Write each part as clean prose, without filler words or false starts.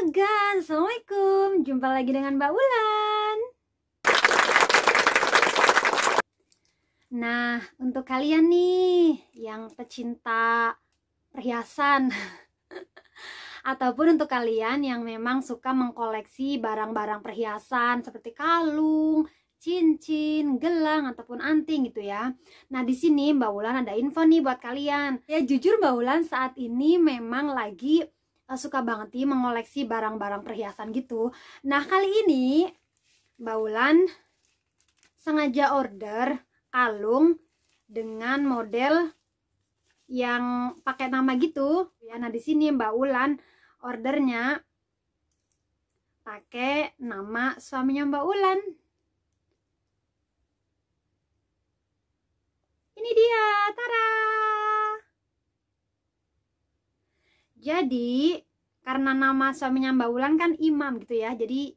guys, assalamualaikum. Jumpa lagi dengan Mbak Wulan. Nah, untuk kalian nih yang pecinta perhiasan ataupun untuk kalian yang memang suka mengkoleksi barang-barang perhiasan seperti kalung, cincin, gelang ataupun anting gitu ya. Nah, di sini Mbak Wulan ada info nih buat kalian. Ya jujur Mbak Wulan saat ini memang lagi suka banget nih mengoleksi barang-barang perhiasan gitu. Nah, kali ini Mbak Wulan sengaja order kalung dengan model yang pakai nama gitu ya. Nah, di sini Mbak Wulan ordernya pakai nama suaminya Mbak Wulan. Ini dia, tara. Jadi karena nama suaminya Mbak Wulan kan Imam gitu ya, jadi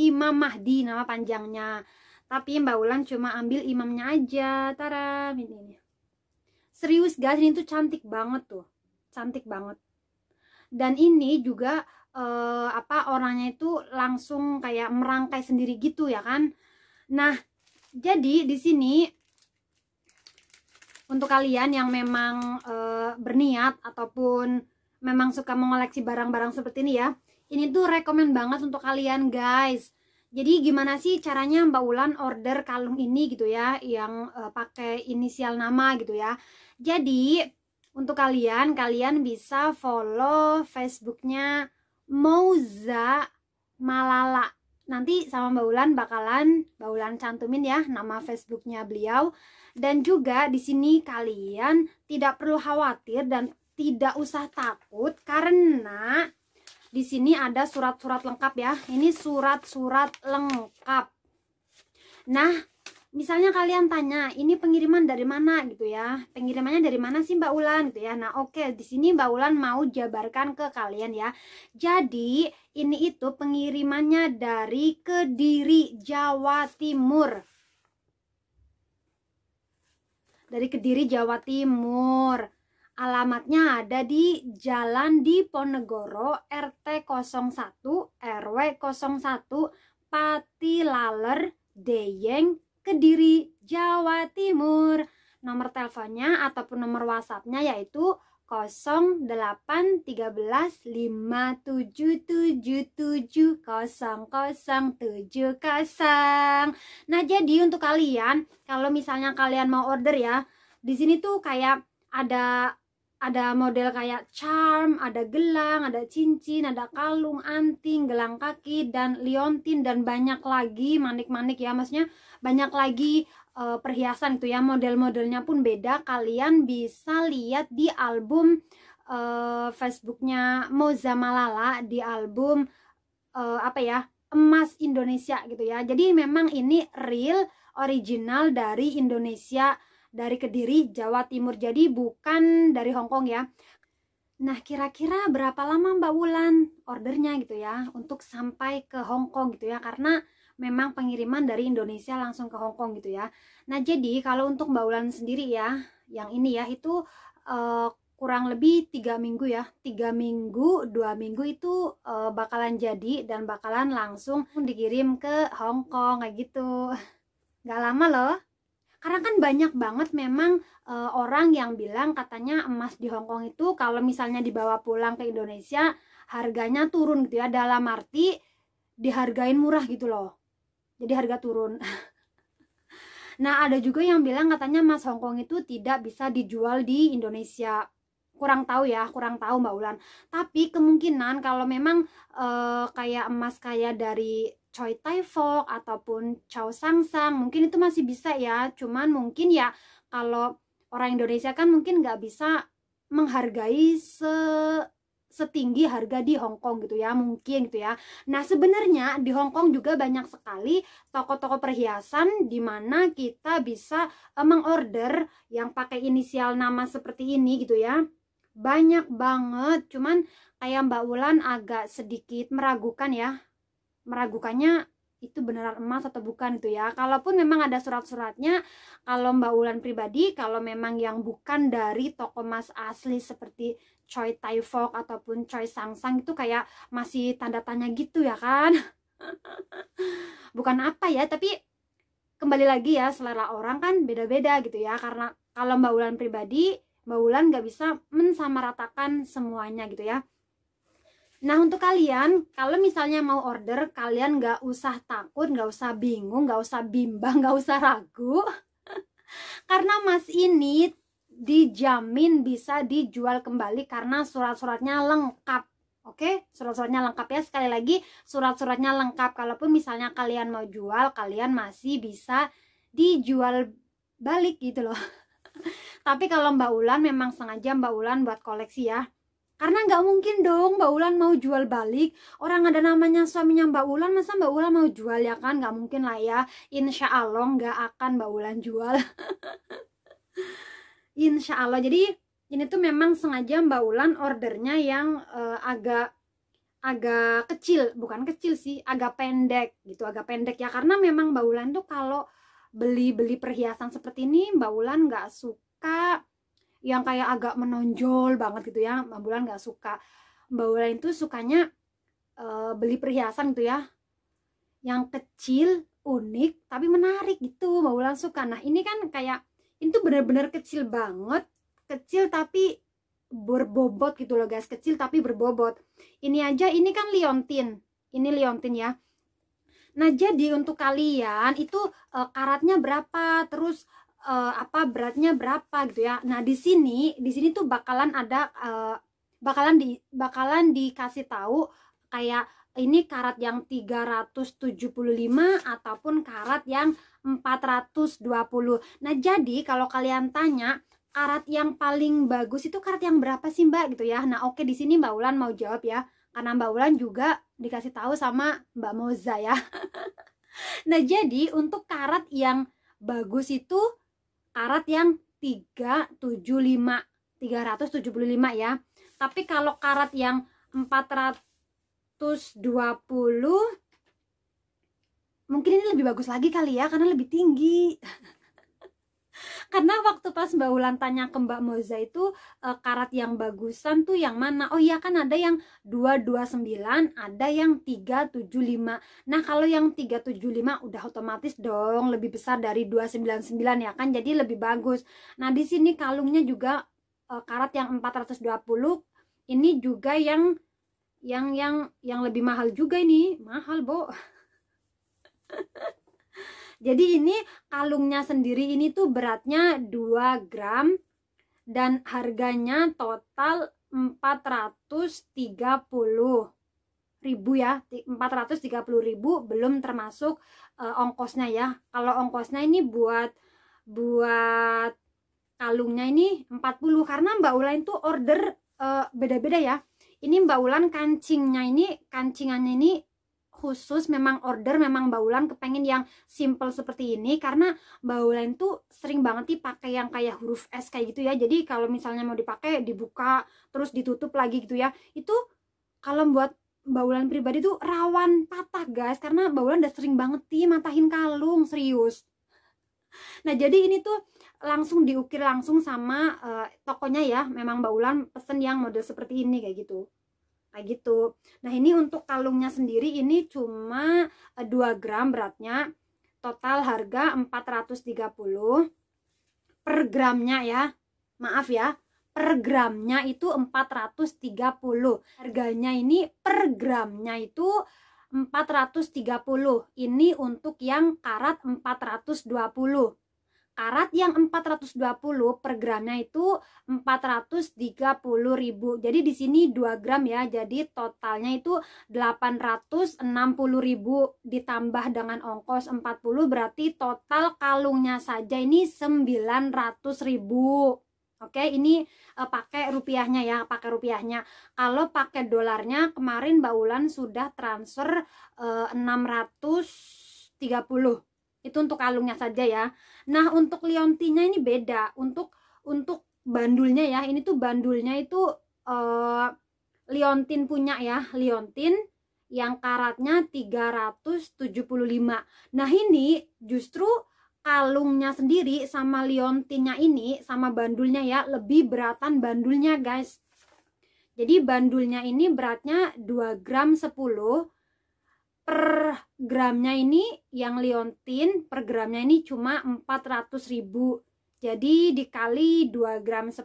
Imam Mahdi nama panjangnya. Tapi Mbak Wulan cuma ambil imamnya aja, tara. Ini serius guys, ini tuh cantik banget tuh, cantik banget. Dan ini juga orangnya itu langsung kayak merangkai sendiri gitu ya kan. Nah, jadi di sini untuk kalian yang memang berniat ataupun memang suka mengoleksi barang-barang seperti ini ya, ini tuh rekomen banget untuk kalian guys. Jadi gimana sih caranya Mbak Wulan order kalung ini gitu ya, yang pakai inisial nama gitu ya. Jadi untuk kalian bisa follow Facebooknya Mouza Malala. Nanti sama Mbak Wulan Mbak Wulan cantumin ya nama Facebooknya beliau. Dan juga di sini kalian tidak perlu khawatir dan tidak usah takut karena di sini ada surat-surat lengkap ya. Ini surat-surat lengkap. Nah, misalnya kalian tanya, ini pengiriman dari mana gitu ya? Pengirimannya dari mana sih Mbak Wulan gitu ya? Nah, oke, di sini Mbak Wulan mau jabarkan ke kalian ya. Jadi, ini itu pengirimannya dari Kediri, Jawa Timur. Dari Kediri, Jawa Timur. Alamatnya ada di Jalan Diponegoro, RT 01, RW 01, Patilaler, Deyeng, Kediri, Jawa Timur. Nomor teleponnya ataupun nomor WhatsAppnya yaitu 0813 5777 0070. Nah, jadi untuk kalian kalau misalnya kalian mau order ya, di sini tuh kayak ada model kayak charm, ada gelang, ada cincin, ada kalung, anting, gelang kaki, dan liontin, dan banyak lagi manik-manik ya, maksudnya banyak lagi perhiasan itu ya, model-modelnya pun beda. Kalian bisa lihat di album Facebooknya Mouza Malala, di album Emas Indonesia gitu ya. Jadi memang ini real original dari Indonesia, dari Kediri, Jawa Timur, jadi bukan dari Hong Kong ya. Nah, kira-kira berapa lama Mbak Wulan ordernya gitu ya untuk sampai ke Hong Kong gitu ya, karena memang pengiriman dari Indonesia langsung ke Hong Kong gitu ya. Nah, jadi kalau untuk Mbak Wulan sendiri ya, yang ini ya itu kurang lebih 3 minggu ya, 3 minggu, 2 minggu itu bakalan jadi dan bakalan langsung dikirim ke Hong Kong kayak gitu. Gak lama loh. Karena kan banyak banget memang orang yang bilang katanya emas di Hong Kong itu kalau misalnya dibawa pulang ke Indonesia harganya turun gitu ya, dalam arti dihargain murah gitu loh, jadi harga turun. Nah, ada juga yang bilang katanya emas Hong Kong itu tidak bisa dijual di Indonesia. Kurang tahu ya, kurang tahu Mbak Wulan. Tapi kemungkinan kalau memang kayak emas kayak dari Choy Tai Fook ataupun Chow Sang Sang mungkin itu masih bisa ya. Cuman mungkin ya kalau orang Indonesia kan mungkin nggak bisa menghargai setinggi harga di Hong Kong gitu ya, mungkin gitu ya. Nah, sebenarnya di Hong Kong juga banyak sekali toko-toko perhiasan di mana kita bisa mengorder yang pakai inisial nama seperti ini gitu ya. Banyak banget, cuman kayak Mbak Wulan agak sedikit meragukan ya. Meragukannya itu beneran emas atau bukan itu ya. Kalaupun memang ada surat-suratnya, kalau Mbak Wulan pribadi, kalau memang yang bukan dari toko emas asli seperti Choi Tai Fook ataupun Choi Sang Sang itu kayak masih tanda tanya gitu ya kan. Bukan apa ya, tapi kembali lagi ya, selera orang kan beda-beda gitu ya. Karena kalau Mbak Wulan pribadi, Mbak Wulan nggak bisa mensamaratakan semuanya gitu ya. Nah, untuk kalian, kalau misalnya mau order, kalian nggak usah takut, nggak usah bingung, nggak usah bimbang, nggak usah ragu. Karena Mas ini dijamin bisa dijual kembali karena surat-suratnya lengkap. Oke, surat-suratnya lengkap ya. Sekali lagi, surat-suratnya lengkap. Kalaupun misalnya kalian mau jual, kalian masih bisa dijual balik gitu loh. Tapi kalau Mbak Wulan memang sengaja Mbak Wulan buat koleksi ya. Karena nggak mungkin dong Mbak Wulan mau jual balik. Orang ada namanya suaminya Mbak Wulan, masa Mbak Wulan mau jual ya kan? Nggak mungkin lah ya. Insya Allah nggak akan Mbak Wulan jual. Insya Allah. Jadi ini tuh memang sengaja Mbak Wulan ordernya yang agak kecil. Bukan kecil sih, agak pendek gitu. Agak pendek ya. Karena memang Mbak Wulan tuh kalau beli perhiasan seperti ini, Mbak Wulan nggak suka yang kayak agak menonjol banget gitu ya. Mbak Wulan nggak suka. Mbak Wulan itu sukanya beli perhiasan gitu ya, yang kecil, unik, tapi menarik gitu. Mbak Wulan suka. Nah ini kan kayak, ini tuh bener-bener kecil banget. Kecil tapi berbobot gitu loh guys. Kecil tapi berbobot. Ini aja, ini kan liontin. Ini liontin ya. Nah jadi untuk kalian itu karatnya berapa, terus beratnya berapa gitu ya. Nah di sini tuh bakalan ada bakalan dikasih tahu kayak ini karat yang 375 ataupun karat yang 420. Nah jadi kalau kalian tanya karat yang paling bagus itu karat yang berapa sih Mbak gitu ya. Nah oke, di sini Mbak Wulan mau jawab ya, karena Mbak Wulan juga dikasih tahu sama Mbak Moza ya. Nah jadi untuk karat yang bagus itu karat yang 375 ya. Tapi kalau karat yang 420 mungkin ini lebih bagus lagi kali ya, karena lebih tinggi. Karena waktu pas Mbak Wulan tanya ke Mbak Moza itu karat yang bagusan tuh yang mana? Oh iya kan ada yang 229, ada yang 375. Nah kalau yang 375 udah otomatis dong lebih besar dari 299 ya kan, jadi lebih bagus. Nah di sini kalungnya juga karat yang 420. Ini juga yang lebih mahal juga, ini mahal Bo. Jadi ini kalungnya sendiri ini tuh beratnya 2 gram dan harganya total 430.000 ya. 430.000 belum termasuk ongkosnya ya. Kalau ongkosnya ini buat kalungnya ini 40, karena Mbak Wulan tuh order beda-beda ya. Ini Mbak Wulan kancingannya ini khusus, memang order, memang Mbak Wulan kepengen yang simple seperti ini karena Mbak Wulan tuh sering banget dipakai yang kayak huruf S kayak gitu ya. Jadi kalau misalnya mau dipakai dibuka terus ditutup lagi gitu ya, itu kalau buat Mbak Wulan pribadi tuh rawan patah guys, karena Mbak Wulan udah sering banget matahin kalung, serius. Nah jadi ini tuh langsung diukir langsung sama tokonya ya, memang Mbak Wulan pesen yang model seperti ini kayak gitu. Nah ini untuk kalungnya sendiri ini cuma 2 gram beratnya, total harga 430 per gramnya ya, maaf ya, per gramnya itu 430. Harganya ini per gramnya itu 430. Ini untuk yang karat 420. Karat yang 420 per gramnya itu 430.000. Jadi di sini 2 gram ya. Jadi totalnya itu 860.000 ditambah dengan ongkos 40, berarti total kalungnya saja ini 900.000. Oke, ini pakai rupiahnya ya, pakai rupiahnya. Kalau pakai dolarnya kemarin Mbak Wulan sudah transfer 630. Itu untuk kalungnya saja ya. Nah untuk liontinnya ini beda. Untuk bandulnya ya, ini tuh bandulnya itu liontin punya ya, liontin yang karatnya 375. Nah ini justru kalungnya sendiri sama liontinnya ini sama bandulnya ya, lebih beratan bandulnya guys. Jadi bandulnya ini beratnya 2 gram 10. Per gramnya ini yang liontin per gramnya ini cuma 400.000. Jadi dikali 2 gram 10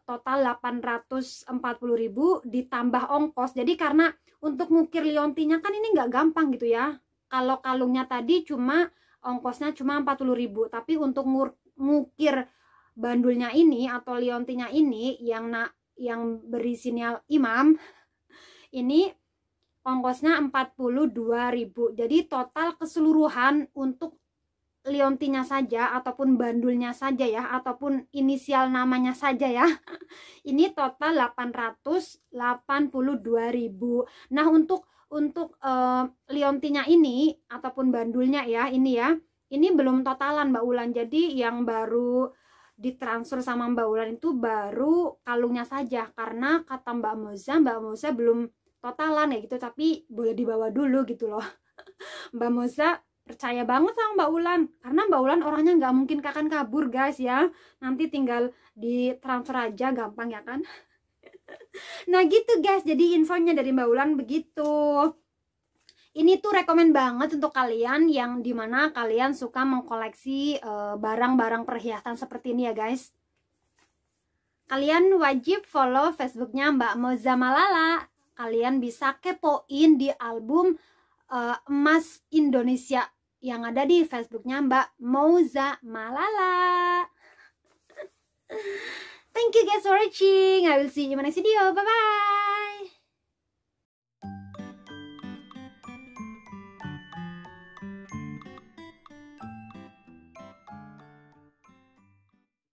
total 840.000 ditambah ongkos. Jadi karena untuk ngukir liontinnya kan ini nggak gampang gitu ya. Kalau kalungnya tadi cuma ongkosnya cuma 40.000, tapi untuk ngukir bandulnya ini atau liontinnya ini yang berisinya imam ini ongkosnya 42.000. Jadi total keseluruhan untuk liontinnya saja ataupun bandulnya saja ya, ataupun inisial namanya saja ya, ini total 882.000. Nah untuk liontinnya ini ataupun bandulnya ya, ini belum totalan Mbak Ulan. Jadi yang baru ditransfer sama Mbak Ulan itu baru kalungnya saja, karena kata Mbak Moza belum totalan ya gitu, tapi boleh dibawa dulu gitu loh. Mbak Moza percaya banget sama Mbak Ulan, karena Mbak Ulan orangnya nggak mungkin akan kabur guys ya, nanti tinggal ditransfer aja gampang ya kan. Nah gitu guys, jadi infonya dari Mbak Ulan begitu. Ini tuh rekomen banget untuk kalian yang dimana kalian suka mengkoleksi barang-barang perhiasan seperti ini ya guys. Kalian wajib follow Facebooknya Mbak Moza Malala. Kalian bisa kepoin di album emas Indonesia yang ada di Facebooknya Mbak Moza Malala. Thank you guys for watching. I will see you in my next video. Bye bye.